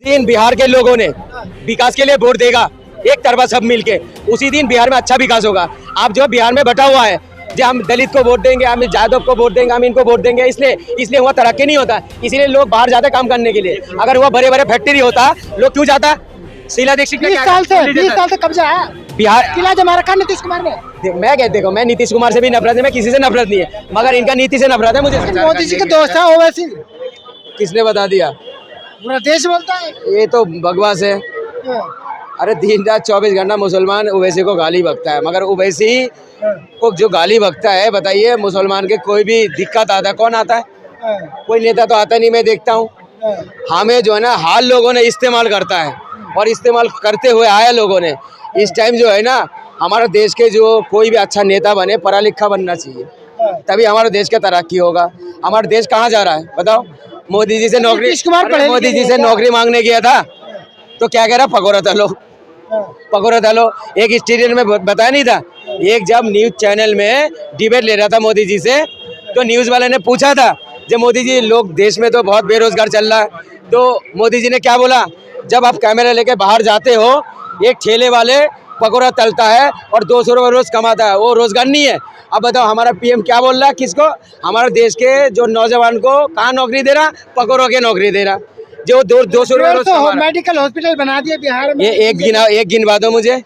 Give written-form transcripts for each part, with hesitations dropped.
दिन बिहार के लोगों ने विकास के लिए वोट देगा, एक तरफा सब मिलके, उसी दिन बिहार में अच्छा विकास होगा। आप जो बिहार में बटा हुआ है, जो हम दलित को वोट देंगे, हम यादव को वोट देंगे, हम इनको वोट देंगे, इसलिए वहाँ तरक्की नहीं होता। इसीलिए लोग बाहर जाते काम करने के लिए। अगर वह बड़े बड़े फैक्ट्री होता, लोग क्यों जाता? शीला दीक्षित 20 साल से कब्जा है बिहार किला जमा रखा नीतीश कुमार ने। मैं कहते देखो, मैं नीतीश कुमार से भी नफरत है, मैं किसी से नफरत नहीं है, मगर इनका नीति से नफरत है मुझे। मोदी जी के दोस्त है ओवैसी, किसने बता दिया? पूरा देश बोलता है। ये तो बकवास है। अरे दिन रात 24 घंटा मुसलमान ओवैसी को गाली बकता है, मगर ओवैसी को जो गाली बकता है, बताइए मुसलमान के कोई भी दिक्कत आता है, कौन आता है? कोई नेता तो आता नहीं, मैं देखता हूँ। हमें जो है ना, हाल लोगों ने इस्तेमाल करता है और इस्तेमाल करते हुए आया लोगों ने। इस टाइम जो है ना, हमारे देश के जो कोई भी अच्छा नेता बने, पढ़ा लिखा बनना चाहिए, तभी हमारे देश का तरक्की होगा। हमारा देश कहाँ जा रहा है बताओ? मोदी जी से नौकरी मांगने गया था तो क्या कह रहा? पकोड़ा तलो, पकोड़ा तलो। एक स्टेडियम में बताया नहीं था, एक जब न्यूज चैनल में डिबेट ले रहा था मोदी जी से, तो न्यूज वाले ने पूछा था, जब मोदी जी, लोग देश में तो बहुत बेरोजगार चल रहा है, तो मोदी जी ने क्या बोला? जब आप कैमरा लेके बाहर जाते हो, एक ठेले वाले पकोड़ा तलता है और 200 रुपये रोज कमाता है, वो रोजगार नहीं है। अब बताओ हमारा पीएम क्या बोल रहा है? किसको? हमारे देश के जो नौजवान को कहाँ नौकरी दे रहा? पकोड़ों के नौकरी दे रहा, जो 200 रुपये रोज कमा रहा। मेडिकल हॉस्पिटल बना दिया बिहार में। ये एक गिनवा दो मुझे,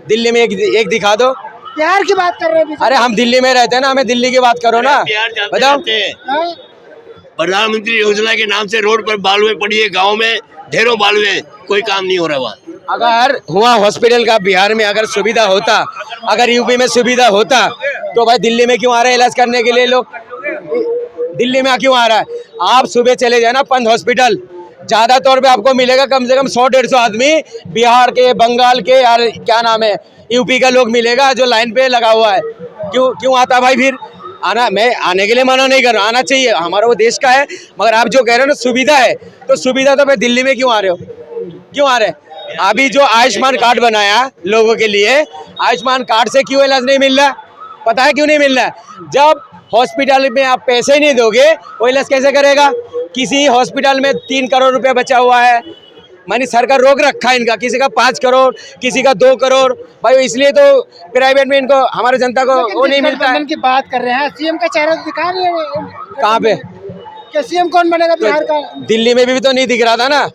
दिल्ली में एक दिखा दो। बिहार की बात कर रहे हैं। अरे हम दिल्ली में रहते हैं ना, हमें दिल्ली की बात करो ना। बताओ, प्रधानमंत्री योजना के नाम से रोड पर बालुए पड़ी है, गाँव में ढेरों बालुए, कोई काम नहीं हो रहा वहाँ। अगर हुआ हॉस्पिटल का बिहार में अगर सुविधा होता, अगर यूपी में सुविधा होता, तो भाई दिल्ली में क्यों आ रहे हैं इलाज करने के लिए? लोग दिल्ली में क्यों आ रहा है? आप सुबह चले जाए ना पंत हॉस्पिटल, ज्यादा तौर पे आपको मिलेगा कम से कम 100-150 आदमी बिहार के, बंगाल के, यार क्या नाम है, यूपी का लोग मिलेगा जो लाइन पे लगा हुआ है। क्यों आता भाई? फिर आना, मैं आने के लिए मना नहीं कर रहा, आना चाहिए, हमारा वो देश का है। मगर आप जो कह रहे हो ना सुविधा है, तो सुविधा तो भाई दिल्ली में क्यों आ रहे हो? क्यों आ रहे हैं? अभी जो आयुष्मान कार्ड बनाया लोगों के लिए, आयुष्मान कार्ड से क्यों इलाज नहीं मिल रहा? पता है क्यों नहीं मिल रहा है? जब हॉस्पिटल में आप पैसे ही नहीं दोगे, वो इलाज कैसे करेगा? किसी हॉस्पिटल में 3 करोड़ रुपया बचा हुआ है, मानी सरकार रोक रखा है इनका, किसी का 5 करोड़, किसी का 2 करोड़। भाई इसलिए तो प्राइवेट में इनको, हमारे जनता को वो नहीं मिलता है। की बात कर रहे हैं, सीएम का चेहरा दिखा नहीं है। कहाँ पे? क्या सीएम कौन बनेगा बिहार का? दिल्ली में भी तो नहीं दिख रहा था ना,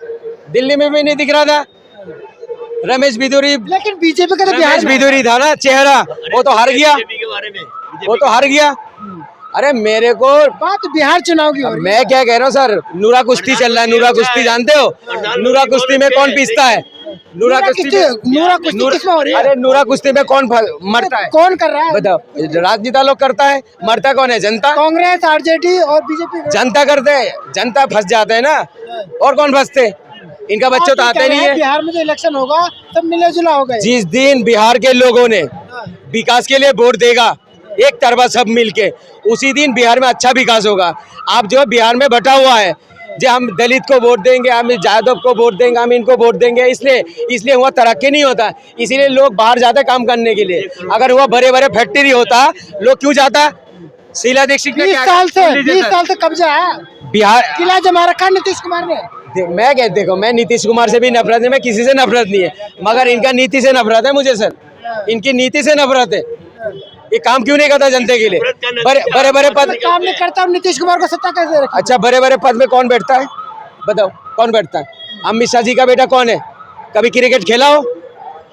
दिल्ली में भी नहीं दिख रहा था। रमेश बिदूरी, लेकिन बीजेपी का तो रमेश बिदूरी था ना चेहरा, वो तो हार गया, वो तो हार गया। अरे मेरे को बात बिहार चुनाव की हो रही है। मैं क्या कह रहा हूँ सर, नूरा कुश्ती चल रहा है, नूरा कुश्ती जानते हो? नूरा कुश्ती में कौन पीसता है? नूरा कुश्ती किसमें हो रही है? अरे नूरा कुश्ती में कौन मरता है? कौन कर रहा है? बताओ, राजनेता लोग करता है, मरता कौन है? जनता, कांग्रेस, आरजेडी और बीजेपी। जनता करते हैं, जनता फंस जाते हैं ना, और कौन फंसते? इनका बच्चे तो आते नहीं है। बिहार में जो इलेक्शन होगा सब मिले जुला होगा। जिस दिन बिहार के लोगों ने विकास के लिए वोट देगा, एक तरफा सब मिलके, उसी दिन बिहार में अच्छा विकास होगा। आप जो बिहार में बटा हुआ है, जो हम दलित को वोट देंगे, हम यादव को वोट देंगे, हम इनको वोट देंगे, इसलिए वहाँ तरक्की नहीं होता। इसीलिए लोग बाहर जाते काम करने के लिए। अगर वह बड़े बड़े फैक्ट्री होता, लोग क्यों जाता? शीला दीक्षित 20 साल से कब्जा है बिहार, किला जमा रखा नीतीश कुमार ने। मैं कहते देखो, मैं नीतीश कुमार से भी नफरत है, मैं किसी से नफरत नहीं है, मगर इनका नीति से नफरत है मुझे सर, इनकी नीति से नफरत है। ये काम क्यों नहीं करता जनता के लिए? बड़े बड़े पद काम नहीं करता, नीतीश कुमार को सत्ता कैसे रखा? अच्छा, बड़े बड़े पद में कौन बैठता है बताओ? कौन बैठता है? अमित शाह जी का बेटा कौन है? कभी क्रिकेट खेला हो?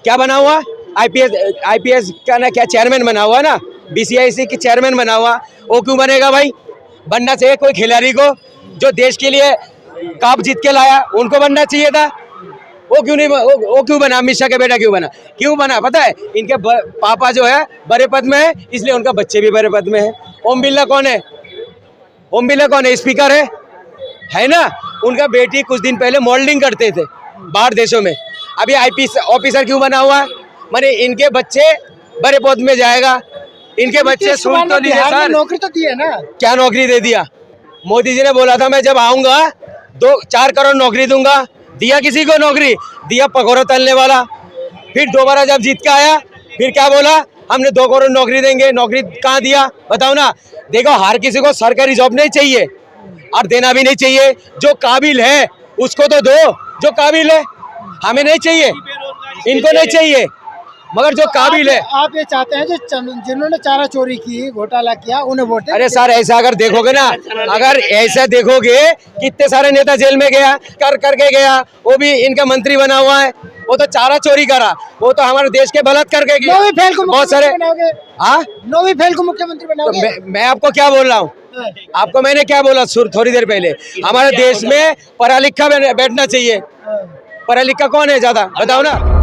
क्या बना हुआ? आईपीएस का ना, क्या चेयरमैन बना हुआ ना, बीसीआईसी की चेयरमैन बना हुआ। वो क्यों बनेगा भाई? बनना चाहिए कोई खिलाड़ी को जो देश के लिए कप जीत के लाया, उनको बनना चाहिए था। वो क्यों नहीं? वो क्यों बना? अमित शाह का बेटा क्यों बना? पता है, इनके पापा जो है बड़े पद में है, इसलिए उनका बच्चे भी बड़े पद में है। ओम बिरला कौन है? ओम बिरला कौन है? स्पीकर है ना? उनका बेटी कुछ दिन पहले मॉडलिंग करते थे बाहर देशों में, अभी आईपीएस ऑफिसर क्यों बना हुआ? माने इनके बच्चे बड़े पद में जाएगा, इनके बच्चे सुन तो लीजिए सर, नौकरी तो दी है ना। क्या नौकरी दे दिया? मोदी जी ने बोला था मैं जब आऊंगा 2-4 करोड़ नौकरी दूंगा, दिया किसी को नौकरी? दिया पकोड़ा तलने वाला। फिर दोबारा जब जीत के आया, फिर क्या बोला? हमने 2 करोड़ नौकरी देंगे। नौकरी कहाँ दिया बताओ ना? देखो, हर किसी को सरकारी जॉब नहीं चाहिए और देना भी नहीं चाहिए। जो काबिल है उसको तो दो, जो काबिल है, हमें नहीं चाहिए, इनको नहीं चाहिए, मगर जो काबिल है। आप ये चाहते हैं जो जिन्होंने चारा चोरी की, घोटाला किया, उन्हें वोट दें? अरे सर, ऐसा अगर देखोगे ना, अगर ऐसा देखोगे कितने सारे नेता जेल में गया, करके गया, वो भी इनका मंत्री बना हुआ है, वो तो चारा चोरी करा, वो तो हमारे देश के गलत करके गया। नौवीं फेल को बहुत सारे, मुख्यमंत्री बनाओगे? हाँ, नौवीं फेल को मुख्यमंत्री तो बनाओगे? मैं आपको क्या बोल रहा हूँ, हाँ। आपको मैंने क्या बोला थोड़ी देर पहले, हमारे देश में पढ़ा लिखा बैठना चाहिए। हाँ। पढ़ा लिखा कौन है ज्यादा, बताओ ना।